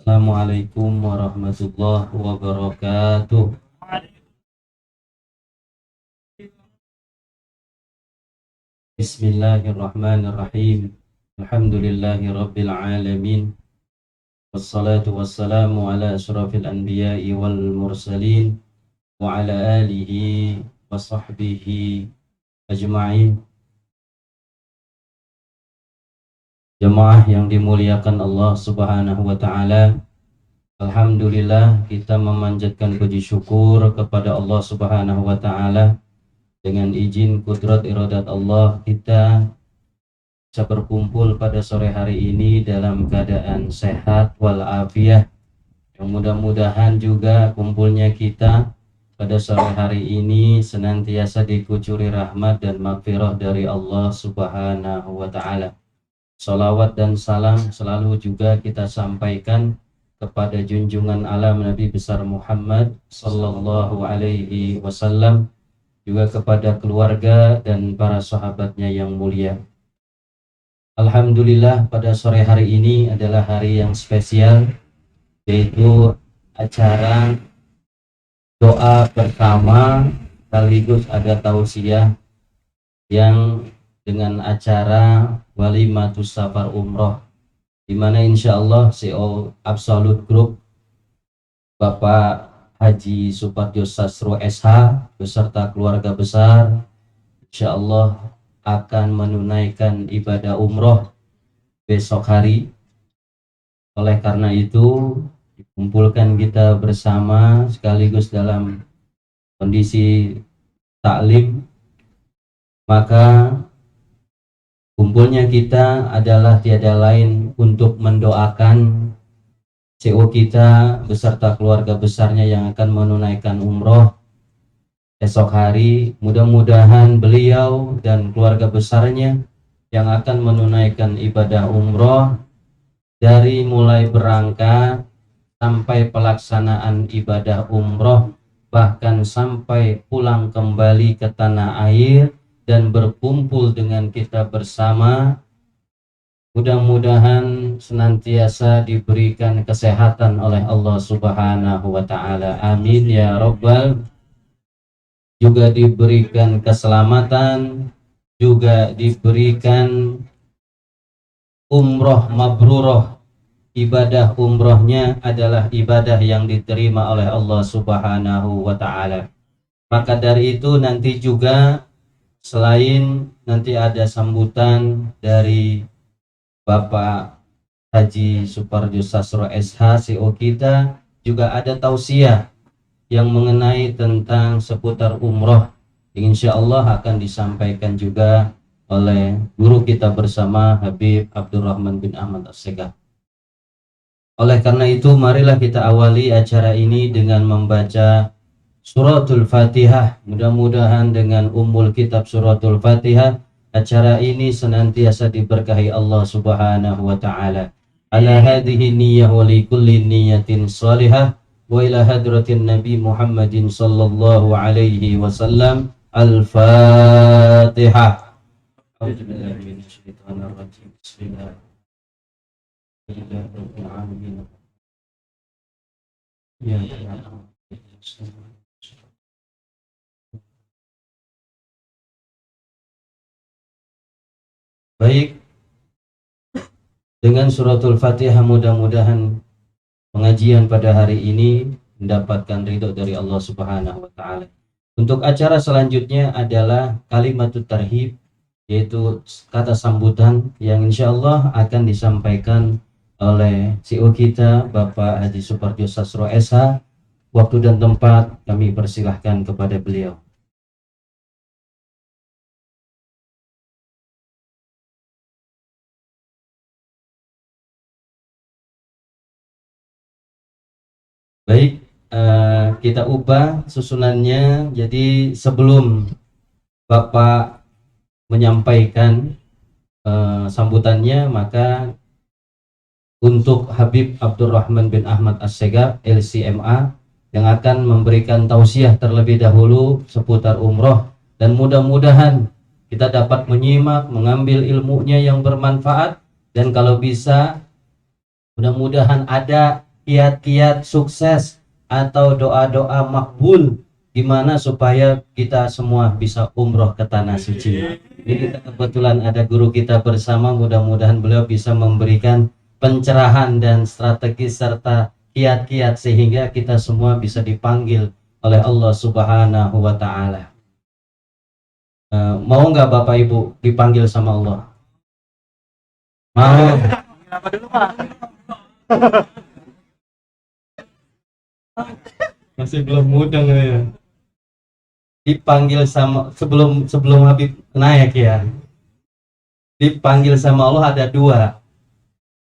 Assalamualaikum warahmatullahi wabarakatuh. Bismillahirrahmanirrahim. Alhamdulillahi rabbil alamin. Wassalatu wassalamu ala asyrafil anbiya'i wal mursalin wa ala alihi wa sahbihi ajma'in. Jemaah yang dimuliakan Allah Subhanahu wa taala. Alhamdulillah, kita memanjatkan puji syukur kepada Allah Subhanahu wa taala. Dengan izin kudrat iradat Allah, kita bisa berkumpul pada sore hari ini dalam keadaan sehat walafiat. Yang mudah-mudahan juga kumpulnya kita pada sore hari ini senantiasa dikucuri rahmat dan maghfirah dari Allah Subhanahu wa taala. Salawat dan salam selalu juga kita sampaikan kepada junjungan alam Nabi besar Muhammad sallallahu alaihi wasallam, juga kepada keluarga dan para sahabatnya yang mulia. Alhamdulillah, pada sore hari ini adalah hari yang spesial, yaitu acara doa bersama sekaligus ada tausiah yang dengan acara Walimatus Safar Umroh, di mana insya Allah CEO Absolute Group Bapak Haji Supardjo Sastro SH beserta keluarga besar insya Allah akan menunaikan ibadah umroh besok hari. Oleh karena itu dikumpulkan kita bersama sekaligus dalam kondisi taklim, maka kumpulnya kita adalah tiada lain untuk mendoakan CEO kita beserta keluarga besarnya yang akan menunaikan umroh esok hari. Mudah-mudahan beliau dan keluarga besarnya yang akan menunaikan ibadah umroh dari mulai berangkat sampai pelaksanaan ibadah umroh, bahkan sampai pulang kembali ke tanah air dan berkumpul dengan kita bersama, mudah-mudahan senantiasa diberikan kesehatan oleh Allah Subhanahu wa taala. Amin ya rabbal. Juga diberikan keselamatan, juga diberikan umroh mabruroh. Ibadah umrohnya adalah ibadah yang diterima oleh Allah Subhanahu wa taala. Maka dari itu nanti juga selain nanti ada sambutan dari Bapak Haji Supardjo Sastro SH CEO kita, juga ada tausiah yang mengenai tentang seputar umroh, insya Allah akan disampaikan juga oleh guru kita bersama Habib Abdurrahman bin Ahmad As-Segaf. Oleh karena itu marilah kita awali acara ini dengan membaca Suratul Fatihah. Mudah-mudahan dengan ummul kitab Suratul Fatihah acara ini senantiasa diberkahi Allah Subhanahu wa taala. Ala hadhihi niyyah wa li kulli niyyatin shalihah wa ila hadratin Nabi Muhammadin sallallahu alaihi wasallam. Al-Fatihah. A'udzubillahi minasyaitonir rajim. Bismillahirrahmanirrahim. Ya Allah. Baik, dengan suratul Fatihah mudah-mudahan pengajian pada hari ini mendapatkan ridho dari Allah Subhanahu wa taala. Untuk acara selanjutnya adalah kalimatut tarhib, yaitu kata sambutan yang insya Allah akan disampaikan oleh CEO kita Bapak Haji Supardjo Sastro SH. Waktu dan tempat kami persilahkan kepada beliau. Baik, kita ubah susunannya. Jadi sebelum Bapak menyampaikan sambutannya, maka untuk Habib Abdurrahman bin Ahmad As-Segaf LCMA yang akan memberikan tausiah terlebih dahulu seputar umroh, dan mudah-mudahan kita dapat menyimak, mengambil ilmunya yang bermanfaat, dan kalau bisa mudah-mudahan ada kiat-kiat sukses atau doa-doa makbul gimana supaya kita semua bisa umroh ke tanah suci. Jadi kita kebetulan ada guru kita bersama, mudah-mudahan beliau bisa memberikan pencerahan dan strategi serta kiat-kiat sehingga kita semua bisa dipanggil oleh Allah Subhanahu wa Ta'ala. Mau nggak Bapak Ibu dipanggil sama Allah? Mau? Apa dulu Pak? Masih belum mudeng ya. Dipanggil sama sebelum Habib naik ya. Dipanggil sama Allah ada dua.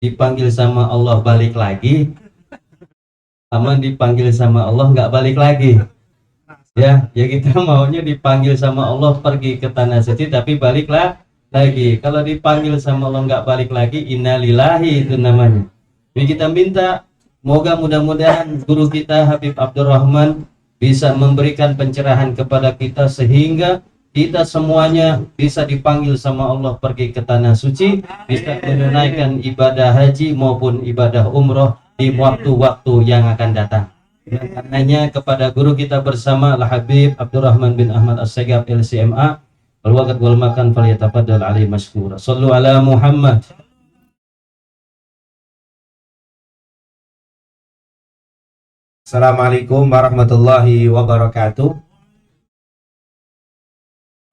Dipanggil sama Allah balik lagi, sama dipanggil sama Allah nggak balik lagi. Ya kita maunya dipanggil sama Allah pergi ke tanah suci tapi baliklah lagi. Kalau dipanggil sama Allah nggak balik lagi, innalillahi itu namanya. Jadi kita minta moga mudah-mudahan guru kita Habib Abdurrahman bisa memberikan pencerahan kepada kita sehingga kita semuanya bisa dipanggil sama Allah pergi ke tanah suci, bisa menunaikan ibadah haji maupun ibadah umroh di waktu-waktu yang akan datang. Dan karenanya kepada guru kita bersama Al Habib Abdurrahman bin Ahmad As-Segaf LCMA, wal waqt wal makan falyatafaddal alaihi mashkura. Shallu ala Muhammad. Assalamualaikum warahmatullahi wabarakatuh.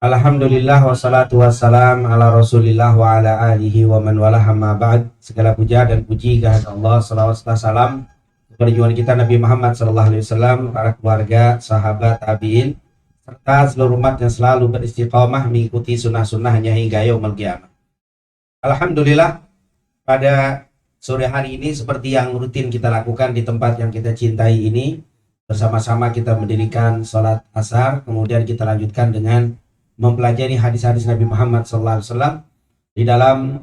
Alhamdulillah wassalatu wassalam ala rasulillah wa ala alihi wa man wala hamma ba'd. Segala puja dan puji kehadirat Allah, salawat serta salam kepada junjungan kita Nabi Muhammad sallallahu alaihi wasallam, para keluarga, sahabat, tabi'in, serta seluruh umat yang selalu beristiqamah mengikuti sunnah-sunnahnya hingga yaumul qiyamah. Alhamdulillah, pada sore hari ini seperti yang rutin kita lakukan di tempat yang kita cintai ini, bersama-sama kita mendirikan sholat asar, kemudian kita lanjutkan dengan mempelajari hadis-hadis Nabi Muhammad SAW di dalam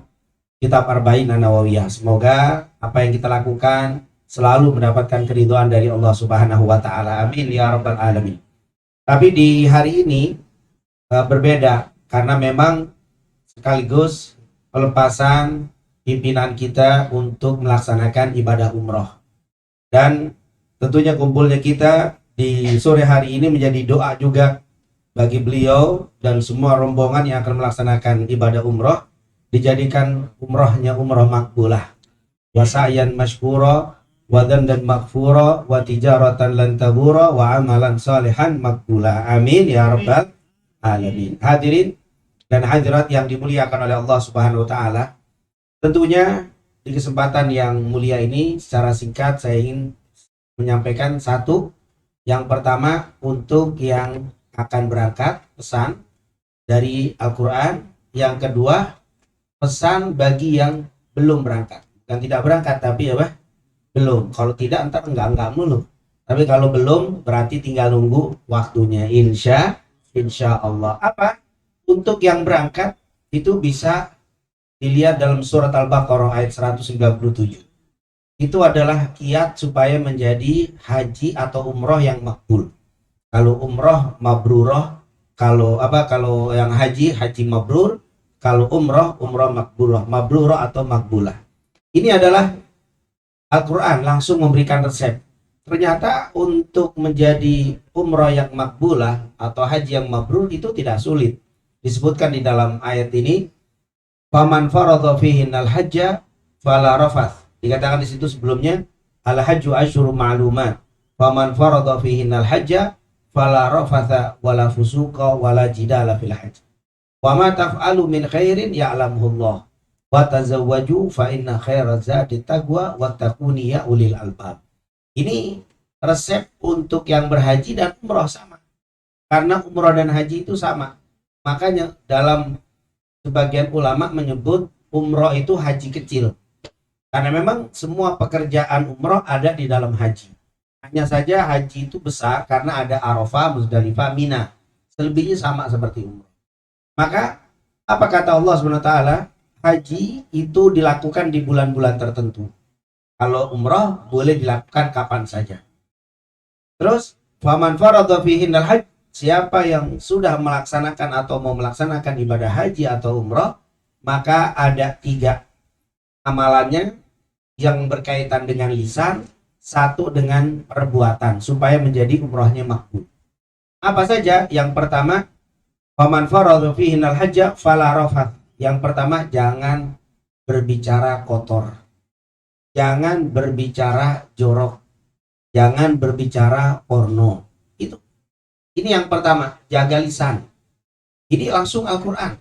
kitab Arba'in An-Nawawiyah. Semoga apa yang kita lakukan selalu mendapatkan keridhaan dari Allah Subhanahu wa Ta'ala. Amin ya Rabbal Alamin. Tapi di hari ini berbeda karena memang sekaligus pelepasan pimpinan kita untuk melaksanakan ibadah umroh. Dan tentunya kumpulnya kita di sore hari ini menjadi doa juga bagi beliau dan semua rombongan yang akan melaksanakan ibadah umroh, dijadikan umrohnya umroh makbulah, wa sa'yan mashkura, wa dhandan maghfura, wa tijaratan lan tabura, wa amalan salihan makbulah. Amin ya Rabbal Alamin. Hadirin dan hadirat yang dimuliakan oleh Allah Subhanahu wa Ta'ala, tentunya di kesempatan yang mulia ini secara singkat saya ingin menyampaikan satu. Yang pertama, untuk yang akan berangkat, pesan dari Al-Quran. Yang kedua, pesan bagi yang belum berangkat. Bukan tidak berangkat, tapi apa? Belum. Kalau tidak, entar enggak mulu. Tapi kalau belum, berarti tinggal nunggu waktunya. Insya Allah. Apa? Untuk yang berangkat, itu bisa dilihat dalam surat Al-Baqarah ayat 197. Itu adalah kiat supaya menjadi haji atau umroh yang makbul. Kalau umroh mabrurah, kalau yang haji mabrur, kalau umroh mabrurah atau makbulah. Ini adalah Al-Quran langsung memberikan resep. Ternyata untuk menjadi umroh yang makbulah atau haji yang mabrur itu tidak sulit. Disebutkan di dalam ayat ini, faman faradha fihinnal hajja fala rafath. Dikatakan di situ sebelumnya, al hajju asyhurun ma'lumat. Faman faradha fihinnal hajja fala rafatha wala fusuqa wala jidala fil hajj. Wa ma taf'alu min khairin ya'lamuhullah. Wa tazawwaju fa inna khairaz zadi taqwa wattaquni ya ulil albab. Ini resep untuk yang berhaji dan umroh sama. Karena umroh dan haji itu sama. Makanya dalam sebagian ulama menyebut umroh itu haji kecil. Karena memang semua pekerjaan umroh ada di dalam haji. Hanya saja haji itu besar karena ada Arafah, Muzdalifah, Mina. Selebihnya sama seperti umroh. Maka apa kata Allah SWT? Haji itu dilakukan di bulan-bulan tertentu. Kalau umroh boleh dilakukan kapan saja. Terus faman faradha fihinnal hajj, siapa yang sudah melaksanakan atau mau melaksanakan ibadah haji atau umroh, maka ada 3 amalannya yang berkaitan dengan lisan, satu dengan perbuatan supaya menjadi umrohnya makbul. Apa saja? Yang pertama, faman faradha fihinal hajja fala rafath. Yang pertama, jangan berbicara kotor. Jangan berbicara jorok. Jangan berbicara porno. Itu. Ini yang pertama, jaga lisan. Ini langsung Al-Qur'an.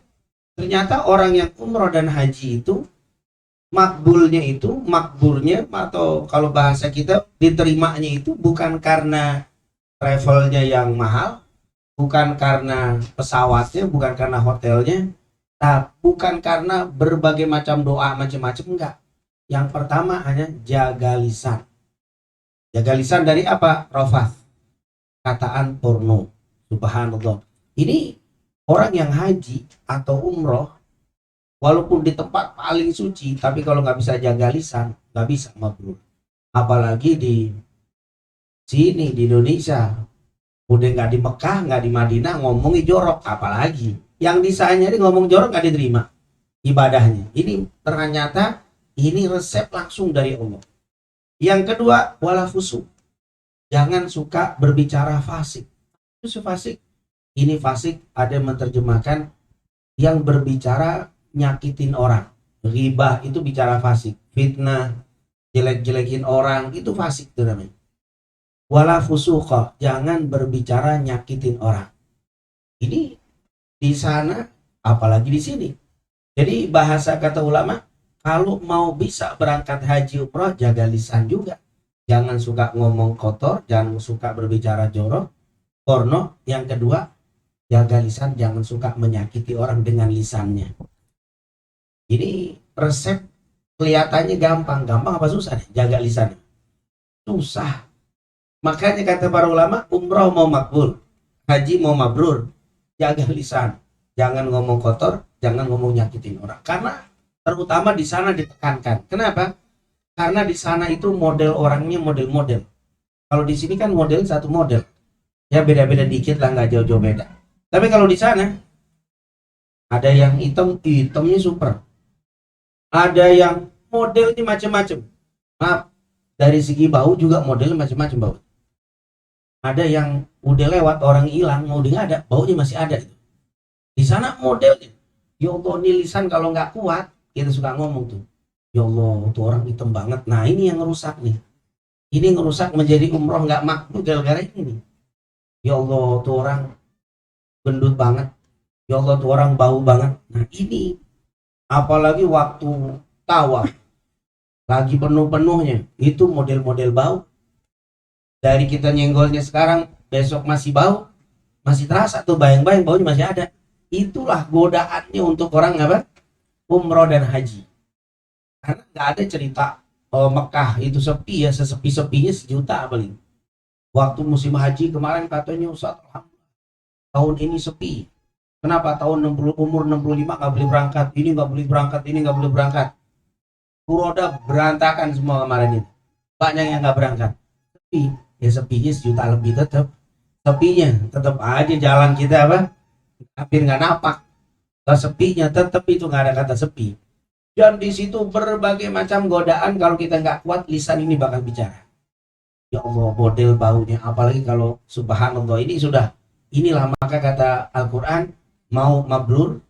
Ternyata orang yang umroh dan haji itu makbulnya atau kalau bahasa kita diterimanya itu bukan karena travelnya yang mahal, bukan karena pesawatnya, bukan karena hotelnya, bukan karena berbagai macam doa macam-macam, enggak. Yang pertama hanya jaga lisan. Jaga lisan dari apa? Rafath, kataan porno. Subhanallah. Ini orang yang haji atau umroh, walaupun di tempat paling suci, tapi kalau nggak bisa jaga lisan, nggak bisa mabrur. Apalagi di sini di Indonesia, udah nggak di Mekah, nggak di Madinah, ngomongin jorok, apalagi yang di sana ngomong jorok nggak diterima ibadahnya. Ini ternyata ini resep langsung dari Allah. Yang kedua, wala fusuk. Jangan suka berbicara fasik. Itu fasik. Ini fasik ada yang menerjemahkan yang berbicara nyakitin orang. Ghibah itu bicara fasik. Fitnah, jelek-jelekin orang, itu fasik itu namanya. Wala fusuqa, jangan berbicara nyakitin orang. Ini di sana apalagi di sini. Jadi bahasa kata ulama, kalau mau bisa berangkat haji umrah, jaga lisan juga. Jangan suka ngomong kotor, jangan suka berbicara jorok, porno. Yang kedua, jaga lisan, jangan suka menyakiti orang dengan lisannya. Ini resep kelihatannya gampang apa susah nih? Jaga lisan. Susah. Makanya kata para ulama, umrah mau makbul, haji mau mabrur, jaga lisan. Jangan ngomong kotor, jangan ngomong nyakitin orang. Karena terutama di sana ditekankan. Kenapa? Karena di sana itu model orangnya model-model. Kalau di sini kan model satu model. Ya beda-beda dikit lah, nggak jauh-jauh beda. Tapi kalau di sana ada yang hitamnya super. Ada yang modelnya macam-macam. Maaf, dari segi bau juga modelnya macam-macam bau. Ada yang udah lewat orang hilang, mau udah nggak ada, baunya masih ada itu. Di sana modelnya, ya Allah, ini lisan kalau nggak kuat, kita suka ngomong tuh, ya Allah, tuh orang hitam banget. Nah ini yang ngerusak nih. Ini ngerusak menjadi umroh nggak makbul gara-gara ini. Ya Allah, tuh orang gendut banget. Ya Allah, tuh orang bau banget. Nah ini, apalagi waktu tawaf, lagi penuh-penuhnya, itu model-model bau. Dari kita nyenggolnya sekarang, besok masih bau, masih terasa tuh bayang-bayang baunya masih ada. Itulah godaannya untuk orang apa? Umroh dan haji. Karena nggak ada cerita Mekah itu sepi ya, sesepi-sepinya sejuta paling. Waktu musim haji kemarin katanya Ustaz, tahun ini sepi. Kenapa? Tahun 60, umur 65 nggak boleh berangkat, ini nggak boleh berangkat, ini nggak boleh berangkat. Kuroda berantakan semua kemarin ini. Banyak yang nggak berangkat. Sepi, ya sepinya sejuta lebih tetap. Sepinya tetap aja jalan kita apa? Hampir nggak napak. Sepinya tetap itu nggak ada kata sepi. Dan di situ berbagai macam godaan, kalau kita nggak kuat lisan ini bakal bicara. Ya Allah, model baunya, apalagi kalau subhanallah ini sudah, inilah maka kata Al-Quran, mau mabrur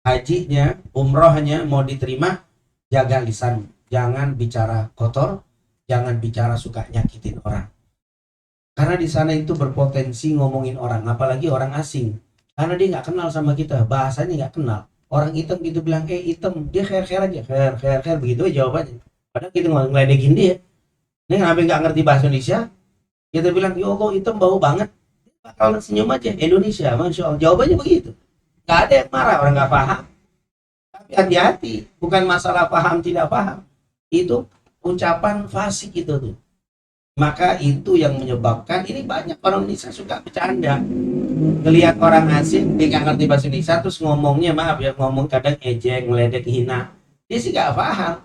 hajinya, umrohnya mau diterima, jaga lisan, jangan bicara kotor, jangan bicara suka nyakitin orang. Karena di sana itu berpotensi ngomongin orang, apalagi orang asing. Karena dia nggak kenal sama kita, bahasanya nggak kenal. Orang hitam gitu bilang, hitam, dia khair-khair aja, khair, begitu aja jawabannya. Padahal kita ngeledekin dia. Ini kenapa nggak ngerti bahasa Indonesia? Kita bilang, ya Allah, hitam bau banget. Bakal senyum aja, Indonesia, Masya Allah. Jawabannya begitu. Nggak ada yang marah, orang nggak paham. Tapi hati-hati, bukan masalah paham tidak paham. Itu ucapan fasik itu tuh. Maka itu yang menyebabkan ini banyak orang Indonesia suka bercanda. Ngelihat orang asing, dia nggak ngerti bahasa Indonesia, terus ngomongnya maaf ya, ngomong kadang ejek, meledek, hina. Dia sih nggak paham.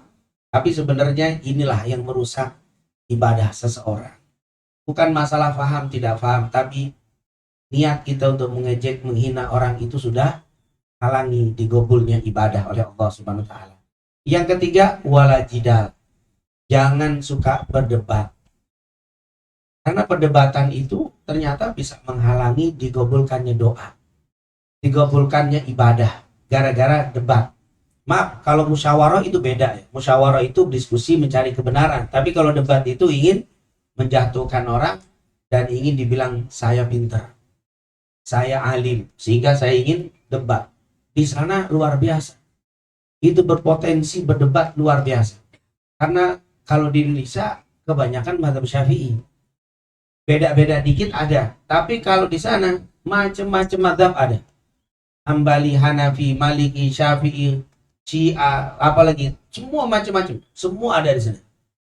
Tapi sebenarnya inilah yang merusak ibadah seseorang. Bukan masalah paham tidak paham, tapi niat kita untuk mengejek, menghina orang itu sudah halangi digobulnya ibadah oleh Allah Subhanahu wa taala. Yang ketiga, wala jidal. Jangan suka berdebat. Karena perdebatan itu ternyata bisa menghalangi digabulkannya doa, digabulkannya ibadah gara-gara debat. Maaf, kalau musyawarah itu beda ya. Musyawarah itu diskusi mencari kebenaran. Tapi kalau debat itu ingin menjatuhkan orang dan ingin dibilang saya pintar, saya alim, sehingga saya ingin debat. Di sana luar biasa. Itu berpotensi berdebat luar biasa. Karena kalau di Indonesia kebanyakan mazhab Syafi'i. Beda-beda dikit ada. Tapi kalau di sana macam-macam mazhab ada. Hambali, Hanafi, Maliki, Syafi'i, Syiah, apalagi semua macam-macam. Semua ada di sana.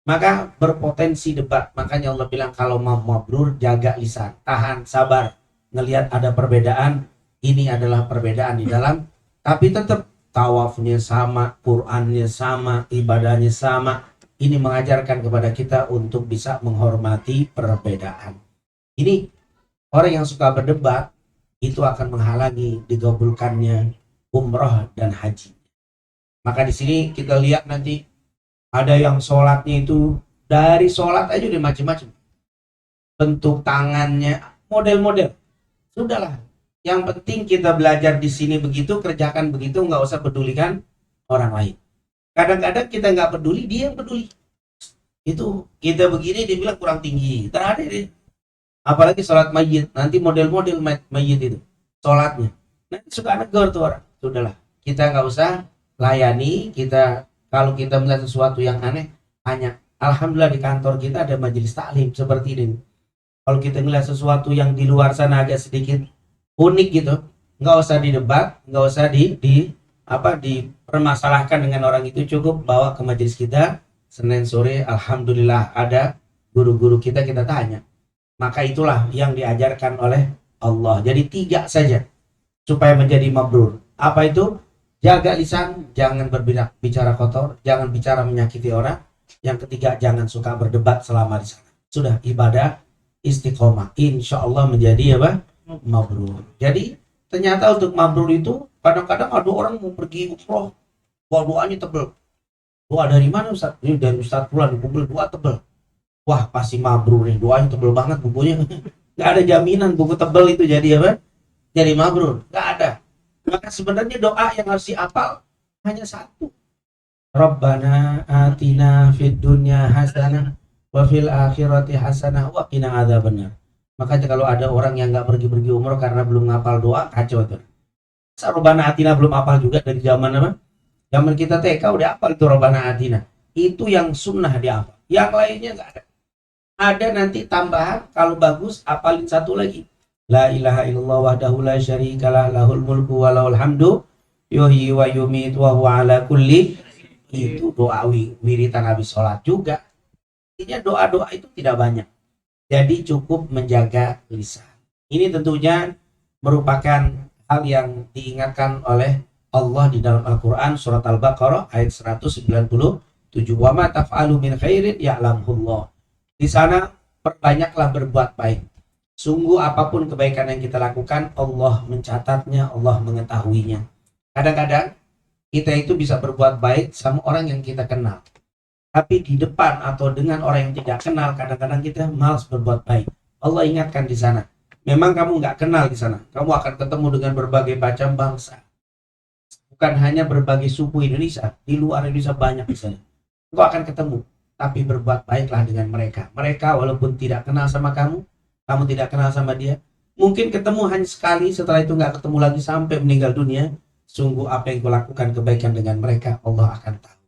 Maka berpotensi debat. Makanya Allah bilang kalau mau mabrur jaga lisan, tahan, sabar. Ngelihat ada perbedaan, ini adalah perbedaan di dalam, tapi tetap tawafnya sama, Qur'annya sama, ibadahnya sama. Ini mengajarkan kepada kita untuk bisa menghormati perbedaan. Ini orang yang suka berdebat itu akan menghalangi digabulkannya umroh dan haji. Maka di sini kita lihat nanti ada yang sholatnya itu dari sholat aja udah macam-macam. Bentuk tangannya, model-model. Sudahlah. Yang penting kita belajar di sini begitu, kerjakan begitu, nggak usah pedulikan orang lain. Kadang-kadang kita nggak peduli, dia yang peduli. Itu kita begini, dia bilang kurang tinggi. Terada deh. Apalagi sholat mayit, nanti model-model mayit itu, sholatnya. Nanti suka negor tuh orang. Sudahlah, kita nggak usah layani. Kita kalau kita melihat sesuatu yang aneh, hanya alhamdulillah di kantor kita ada majelis taklim seperti ini. Kalau kita melihat sesuatu yang di luar sana agak sedikit unik gitu, nggak usah didebat, nggak usah dipermasalahkan dengan orang itu, cukup bawa ke majelis kita. Senin sore alhamdulillah ada guru-guru kita tanya. Maka itulah yang diajarkan oleh Allah. Jadi 3 saja supaya menjadi mabrur. Apa itu? Jaga lisan, jangan berbicara kotor, jangan bicara menyakiti orang. Yang ketiga, jangan suka berdebat selama di sana. Sudah ibadah istiqomah, insya Allah menjadi apa? Mabrur. Jadi ternyata untuk mabrur itu kadang-kadang ada orang mau pergi umroh, doanya tebel. Doa dari mana Ustaz? Ini dari Ustaz Fulan, buku doa tebel. Wah pasti mabrur nih, doanya tebel banget bukunya. Gak ada jaminan buku tebel itu jadi apa? Jadi mabrur, gak ada. Maka sebenarnya doa yang harus dihafal hanya satu. Rabbana atina fid dunya hasanah wa fil akhirati hasanah wa qina adzabannar. Makanya kalau ada orang yang nggak pergi umroh karena belum ngapal doa, kacau tuh. Rabbana atina belum hafal juga dari zaman apa? Zaman kita TK udah hafal itu Rabbana atina. Itu yang sunnah dihafal. Yang lainnya nggak ada. Ada nanti tambahan, kalau bagus hafalin satu lagi. La ilaha illallah wahdahu la syarikalah lahul mulku wa lahul hamdu yuhyi wa yumiitu wa huwa ala kulli. Itu doa wiritan habis sholat juga. Intinya doa-doa itu tidak banyak. Jadi cukup menjaga lisan. Ini tentunya merupakan hal yang diingatkan oleh Allah di dalam Al-Quran surat Al-Baqarah ayat 197. Wa ma taf'alu min khairin ya'lamhullah. Di sana perbanyaklah berbuat baik. Sungguh apapun kebaikan yang kita lakukan, Allah mencatatnya, Allah mengetahuinya. Kadang-kadang kita itu bisa berbuat baik sama orang yang kita kenal. Tapi di depan atau dengan orang yang tidak kenal, kadang-kadang kita malas berbuat baik. Allah ingatkan di sana. Memang kamu nggak kenal di sana. Kamu akan ketemu dengan berbagai macam bangsa. Bukan hanya berbagai suku Indonesia. Di luar Indonesia banyak di sana. Engkau akan ketemu. Tapi berbuat baiklah dengan mereka. Mereka walaupun tidak kenal sama kamu tidak kenal sama dia. Mungkin ketemu hanya sekali, setelah itu nggak ketemu lagi sampai meninggal dunia. Sungguh apa yang kau lakukan kebaikan dengan mereka, Allah akan tahu.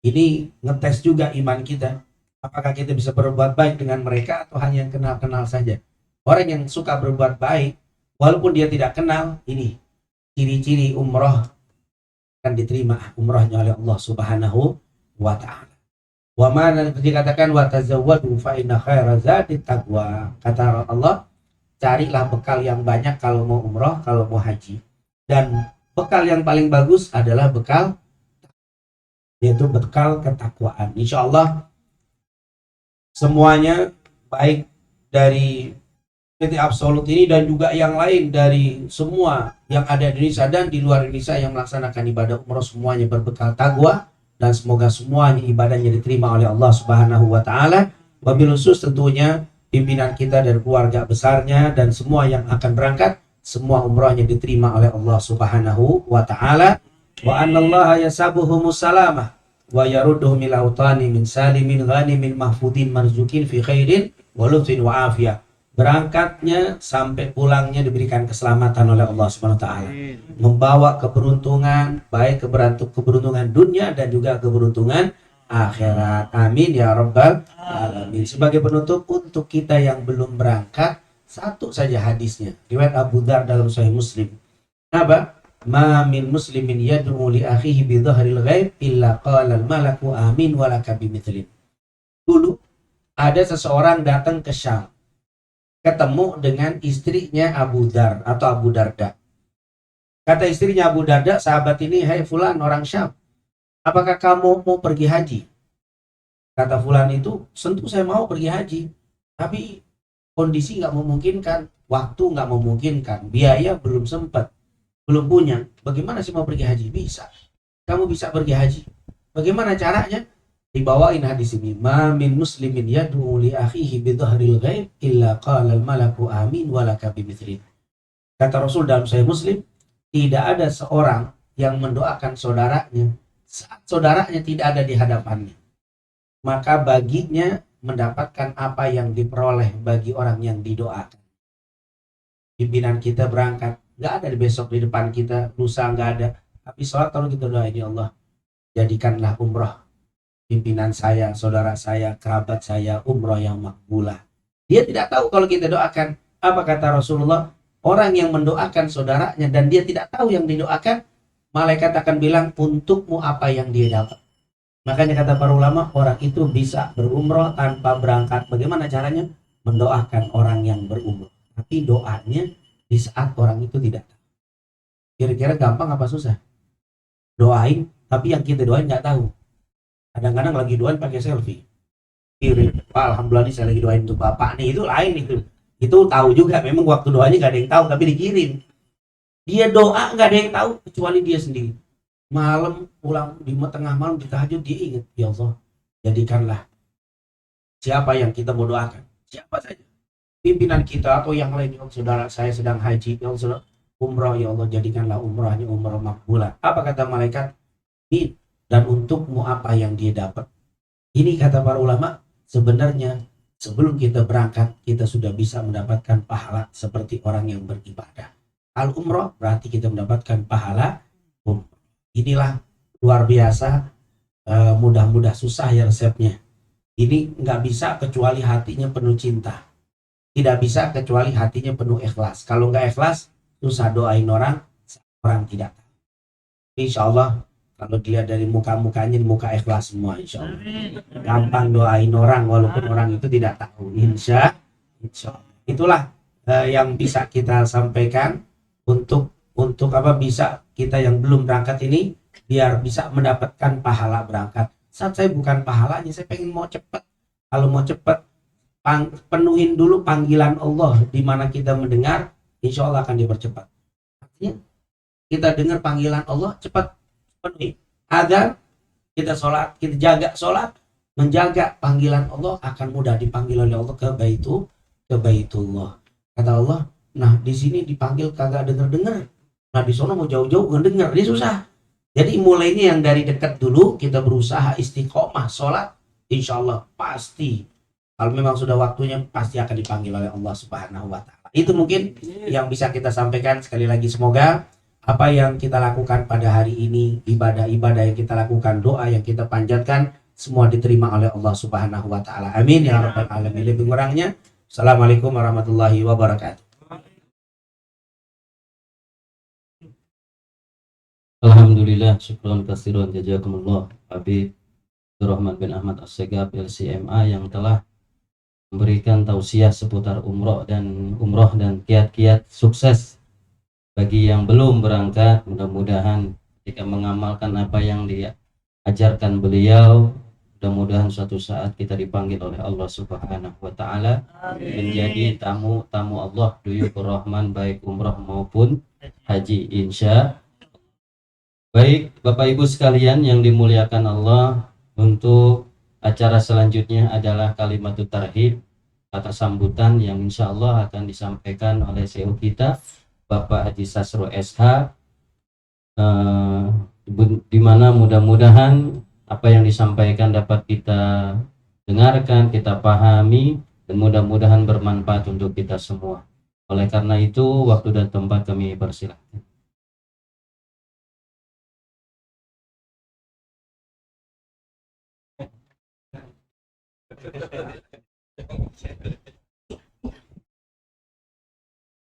Ini ngetes juga iman kita. Apakah kita bisa berbuat baik dengan mereka atau hanya yang kenal-kenal saja. Orang yang suka berbuat baik, walaupun dia tidak kenal, ini ciri-ciri umroh akan diterima umrohnya oleh Allah Subhanahu wa Ta'ala. Wa mana dikatakan wa tazawwadu fa inna khaira zadit taqwa. Kata Allah, carilah bekal yang banyak kalau mau umroh, kalau mau haji. Dan bekal yang paling bagus adalah bekal, yaitu bekal ketakwaan. Insya Allah semuanya baik dari PT Absolut ini dan juga yang lain dari semua yang ada di Indonesia dan di luar Indonesia yang melaksanakan ibadah umroh, semuanya berbekal takwa. Dan semoga semuanya ibadahnya diterima oleh Allah Subhanahu wa Ta'ala. Wabil khusus tentunya pimpinan kita dan keluarga besarnya, dan semua yang akan berangkat, semua umrahnya diterima oleh Allah Subhanahu wa Ta'ala. Wa annallaha yasabuhumus salamah wa yarudduhum ila utani min salimin ghanimin mahfudin marzukin fi khairin wa lutfin wa afiyah. Berangkatnya sampai pulangnya diberikan keselamatan oleh Allah Subhanahu wa Ta'ala, membawa keberuntungan, baik keberuntungan dunia dan juga keberuntungan akhirat. Amin ya rabbal alamin. Sebagai penutup untuk kita yang belum berangkat, satu saja hadisnya, riwayat Abu Dzar dalam Sahih Muslim. Apa? Ma min muslimin yad'u li akhihi bi dhahril ghaib illa qala al malaku amin wa laka bimithlin. Dulu ada seseorang datang ke Syam, ketemu dengan istrinya Abu Dzar atau Abu Darda. Kata istrinya Abu Darda, sahabat ini, "Hai fulan orang Syam, apakah kamu mau pergi haji?" Kata fulan itu, "Tentu saya mau pergi haji, tapi kondisi nggak memungkinkan, waktu nggak memungkinkan, biaya belum sempat, belum punya. Bagaimana sih mau pergi haji?" "Bisa, kamu bisa pergi haji. Bagaimana caranya?" Dibawain hadis ini, "Ma min muslimin yad'u li akhihi bi dhahril ghaib illa qala al malaku amin wa laka bimithlin." Kata Rasul dalam Sahih Muslim, tidak ada seorang yang mendoakan saudaranya saat saudaranya tidak ada di hadapannya, maka baginya mendapatkan apa yang diperoleh bagi orang yang didoakan. Pimpinan kita berangkat, nggak ada besok di depan kita, lusa nggak ada, tapi sholat kalau kita doain, "Ya Allah, jadikanlah umroh pimpinan saya, saudara saya, kerabat saya, umroh yang makbulah." Dia tidak tahu kalau kita doakan. Apa kata Rasulullah? Orang yang mendoakan saudaranya dan dia tidak tahu yang didoakan, malaikat akan bilang, "Untukmu apa yang dia dapat." Makanya kata para ulama, orang itu bisa berumroh tanpa berangkat. Bagaimana caranya? Mendoakan orang yang berumroh. Tapi doanya di saat orang itu tidak tahu. Kira-kira gampang apa susah? Doain, tapi yang kita doain nggak tahu. Kadang-kadang lagi doain pakai selfie, kirim, "Wah, alhamdulillah nih saya lagi doain untuk bapak nih." Itu lain itu tahu juga, memang waktu doanya nggak ada yang tahu, tapi dikirim. Dia doa nggak ada yang tahu kecuali dia sendiri. Malam pulang di tengah malam di tahajud dia ingat, "Ya Allah, jadikanlah siapa yang kita mau doakan, siapa saja, pimpinan kita atau yang lain, saudara saya sedang haji, ya Allah, umrah, ya Allah jadikanlah umrahnya umrah makbulah." Apa kata malaikat? "Amin. Dan untukmu apa yang dia dapat." Ini kata para ulama, sebenarnya sebelum kita berangkat, kita sudah bisa mendapatkan pahala seperti orang yang beribadah. Al-umrah berarti kita mendapatkan pahala umrah. Inilah luar biasa, mudah-mudah susah ya resepnya. Ini nggak bisa kecuali hatinya penuh cinta. Tidak bisa kecuali hatinya penuh ikhlas. Kalau nggak ikhlas, susah doain orang tidak tahu. Insya Allah, kalau dilihat dari muka-mukanya, muka ikhlas semua, insya Allah. Gampang doain orang walaupun orang itu tidak tahu. Insya Allah. Itulah yang bisa kita sampaikan untuk apa, bisa kita yang belum berangkat ini biar bisa mendapatkan pahala berangkat. Saat saya bukan pahalanya, saya pengen mau cepat. Kalau mau cepat, penuhin dulu panggilan Allah di mana kita mendengar, insya Allah akan dipercepat. Artinya kita dengar panggilan Allah, cepat penuhi. Agar kita sholat, kita jaga sholat, menjaga panggilan Allah, akan mudah dipanggil oleh Allah ke Baitullah. Kata Allah, nah di sini dipanggil kagak denger, nah di sana mau jauh-jauh ngedenger, dia susah. Jadi mulainya yang dari dekat dulu, kita berusaha istiqomah sholat, insya Allah pasti, kalau memang sudah waktunya, pasti akan dipanggil oleh Allah Subhanahu wa Ta'ala. Itu mungkin yang bisa kita sampaikan. Sekali lagi, semoga apa yang kita lakukan pada hari ini, ibadah-ibadah yang kita lakukan, doa yang kita panjatkan, semua diterima oleh Allah Subhanahu wa Ta'ala. Amin ya rabbal alamin. Lebih kurangnya, assalamualaikum warahmatullahi wabarakatuh. Alhamdulillah, syukran katsiran jazakumullah Habib Abdurrahman bin Ahmad As-Segaf LCMA yang telah memberikan tausiah seputar umroh dan kiat-kiat sukses bagi yang belum berangkat. Mudah-mudahan jika mengamalkan apa yang diajarkan beliau, mudah-mudahan suatu saat kita dipanggil oleh Allah Subhanahu wa Ta'ala menjadi tamu-tamu Allah, duyufur rahman, baik umroh maupun haji, insya. Baik Bapak Ibu sekalian yang dimuliakan Allah, untuk acara selanjutnya adalah kalimatut tarhib. kata sambutan yang insya Allah akan disampaikan oleh CEO kita Bapak Haji Sasro SH, di mana mudah-mudahan apa yang disampaikan dapat kita dengarkan, kita pahami, dan mudah-mudahan bermanfaat untuk kita semua. Oleh karena itu, waktu dan tempat kami persilahkan.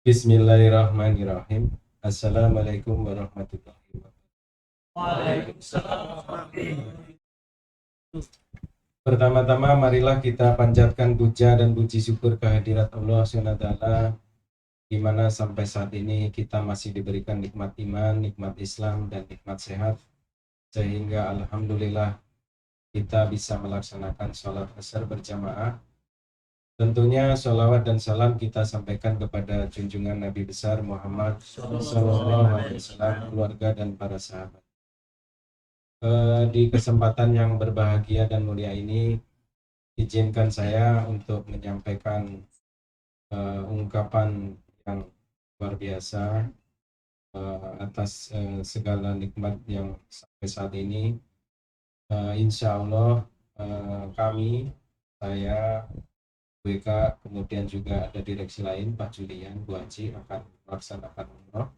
Bismillahirrahmanirrahim. Assalamualaikum warahmatullahi wabarakatuh. Waalaikumsalam. Pertama-tama marilah kita panjatkan puja dan puji syukur kehadirat Allah SWT, di mana sampai saat ini kita masih diberikan nikmat iman, nikmat Islam, dan nikmat sehat, sehingga alhamdulillah kita bisa melaksanakan sholat asar berjamaah. Tentunya sholawat dan salam kita sampaikan kepada junjungan Nabi besar Muhammad SAW, keluarga dan para sahabat. Di kesempatan yang berbahagia dan mulia ini, izinkan saya untuk menyampaikan ungkapan yang luar biasa atas segala nikmat yang sampai saat ini. Insya Allah saya WK, kemudian juga ada direksi lain, Pak Julian, Bu Haji akan melaksanakan umroh.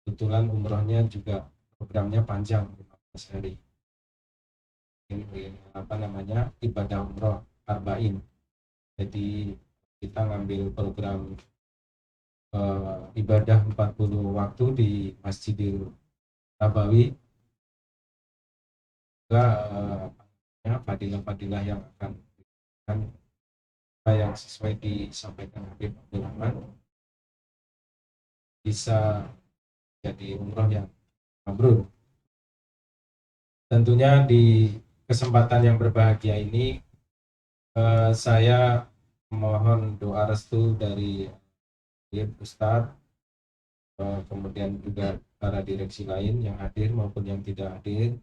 Kebetulan umrohnya juga programnya panjang, 15 hari. Ini ibadah umroh arba'in. Jadi kita ngambil program ibadah 40 waktu di Masjidil Nabawi. Juga fadilah-fadilah yang akan yang sesuai disampaikan Habib Abdul Rahman, bisa jadi umroh yang mabrur. Tentunya di kesempatan yang berbahagia ini saya mohon doa restu dari Ustadz, kemudian juga para direksi lain yang hadir maupun yang tidak hadir.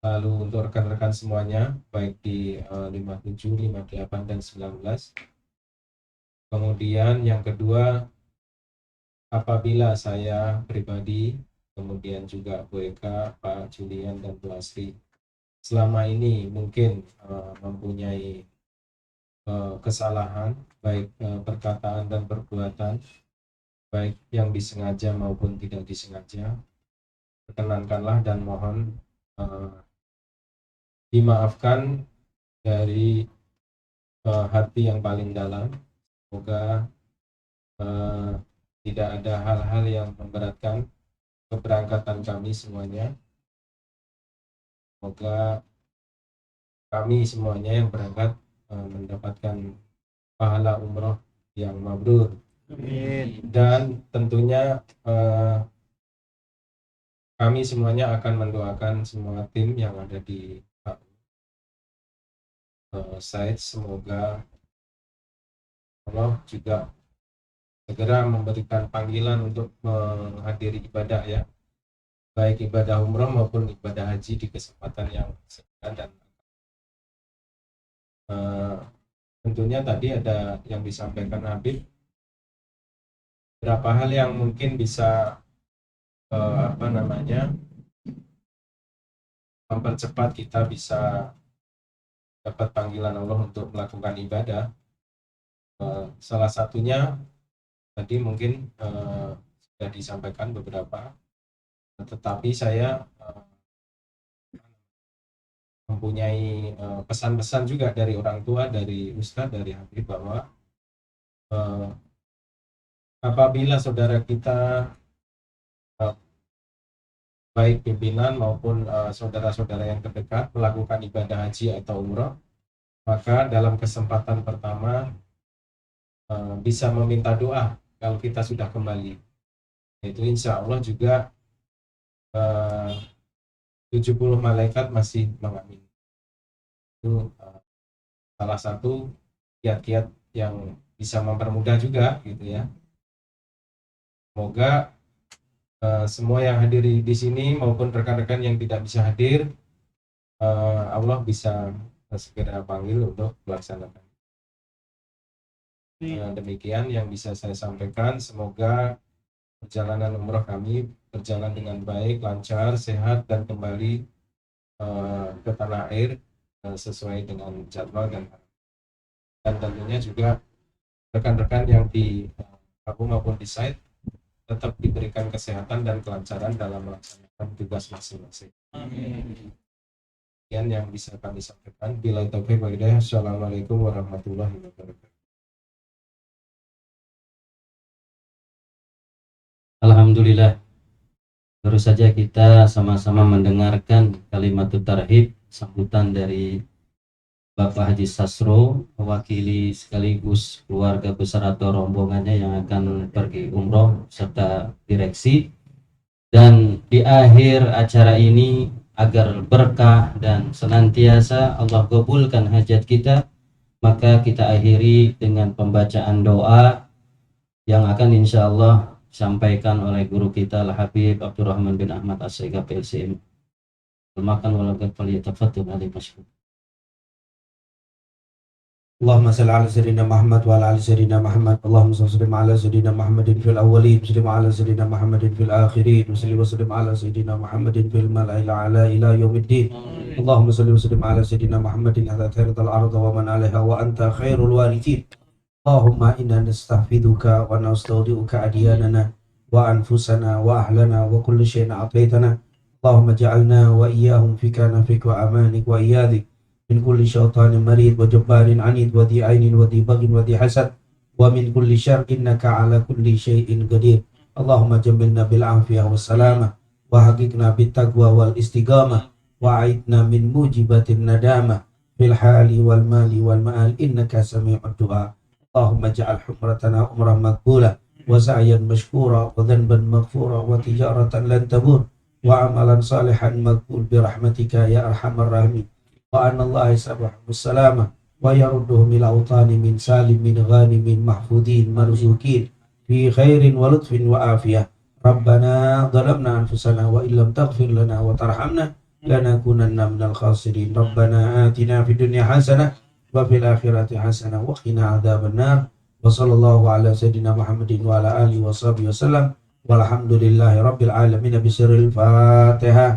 Lalu untuk rekan-rekan semuanya, baik di 57, 58, dan 19. Kemudian yang kedua, apabila saya pribadi, kemudian juga Bu Eka, Pak Julian, dan Bu Asri, selama ini mungkin mempunyai kesalahan, baik perkataan dan perbuatan, baik yang disengaja maupun tidak disengaja, perkenankanlah dan mohon dimaafkan dari hati yang paling dalam. Semoga tidak ada hal-hal yang memberatkan keberangkatan kami semuanya. Semoga kami semuanya yang berangkat mendapatkan pahala umroh yang mabrur. Amin. Dan tentunya kami semuanya akan mendoakan semua tim yang ada di site, semoga Allah juga segera memberikan panggilan untuk menghadiri ibadah, ya, baik ibadah umroh maupun ibadah haji di kesempatan yang segera. Dan tentunya tadi ada yang disampaikan Habib, beberapa hal yang mungkin bisa mempercepat kita bisa dapat panggilan Allah untuk melakukan ibadah. Salah satunya tadi mungkin sudah disampaikan beberapa, tetapi saya mempunyai pesan-pesan juga dari orang tua, dari Ustadz, dari Habib, bahwa apabila saudara kita baik pimpinan maupun saudara-saudara yang terdekat melakukan ibadah haji atau umroh, maka dalam kesempatan pertama bisa meminta doa kalau kita sudah kembali. Itu insya Allah juga 70 malaikat masih mengamini. Itu salah satu kiat-kiat yang bisa mempermudah juga, gitu ya. Semoga semua yang hadir di sini maupun rekan-rekan yang tidak bisa hadir, Allah bisa segera panggil untuk melaksanakan. Demikian yang bisa saya sampaikan. Semoga perjalanan umroh kami berjalan dengan baik, lancar, sehat, dan kembali ke tanah air sesuai dengan jadwal dan tentunya juga rekan-rekan yang di kampung maupun di site tetap diberikan kesehatan dan kelancaran dalam melaksanakan tugas masing-masing. Demikian yang bisa kami sampaikan. Bila taufiq wal hidayah. Assalamualaikum warahmatullahi wabarakatuh. Alhamdulillah, baru saja kita sama-sama mendengarkan kalimat tarhib, sambutan dari Bapak Haji Sasro, mewakili sekaligus keluarga besar atau rombongannya yang akan pergi umroh serta direksi. Dan di akhir acara ini, agar berkah dan senantiasa Allah kabulkan hajat kita, maka kita akhiri dengan pembacaan doa yang akan insya Allah disampaikan oleh guru kita Al-Habib Abdurrahman bin Ahmad As-Segaf LCM. Makan walaupun faliyatafaddal alaihi masyhur. اللهم صل على سيدنا محمد وعلى ال سيدنا محمد اللهم صل وسلم على سيدنا محمد في الاولين وسلم على سيدنا محمد في الاخرين وسلم على سيدنا محمد في الملأ الاعلى الى يوم الدين اللهم صل وسلم على سيدنا محمد حتى ترضى الارض ومن عليها وانت خير الوارثين اللهم انا نستحفظك ونستودعك ادياننا وانفسنا واهلنا وكل شيء اعطيتنا اللهم اجعلنا واياهم في كنفك وامانك وايادك من كل شيطان مريض وجبار عنيد وذي عين وذي بغي وذي حسد ومن كل شر إنك على كل شيء قدير اللهم جملنا بالعافية والسلامة وحققنا بالتقوى والاستقامة وأعذنا من موجبات الندامة في الحال والمال والمآل إنك سميع الدعاء اللهم اجعل حمرتنا عمرا مقبولا وسعيا مشكورا وذنبا مغفورا وتجارة لن تبور وعملا صالحا مقبول برحمتك يا أرحم الراحمين وأن الله يسبحهم السلامة ويردهم إلى أوطان من سالم من غانم محفوظين مرزوقين في خير ولطف وعافية ربنا ظلمنا أنفسنا وإن لم تغفر لنا وترحمنا لنكونن من الخاسرين ربنا آتنا في الدنيا حسنة وفي الآخرة حسنة وقنا عذاب النار وصلى الله على سيدنا محمد وعلى آله وصحبه وسلم والحمد لله رب العالمين بسر الفاتحة.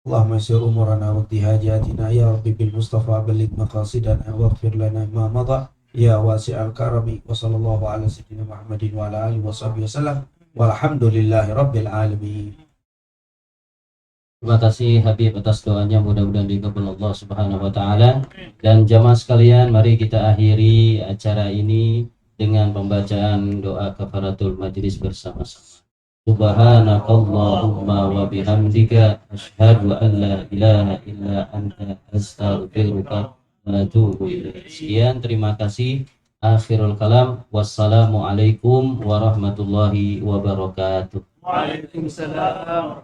اللهم يسر أمورنا واقض حاجاتنا يا رب بالمصطفى بلغ مقاصدنا واغفر لنا ما مضى يا واسع الكرم وصلى الله على سيدنا محمد وعلى آله وصحبه وسلم والحمد لله رب العالمين. Terima kasih Habib atas doanya, mudah-mudahan dikabul Allah Subhanahu wa taala. Dan jamaah sekalian, mari kita akhiri acara ini dengan pembacaan doa kafaratul majlis bersama-sama. Subhanakallahumma wa bihamdika asyhadu an la ilaha illa anta astaghfiruka wa atubu ilaik. Sekian, terima kasih. Akhirul kalam. Wassalamualaikum warahmatullahi wabarakatuh. Waalaikumsalam.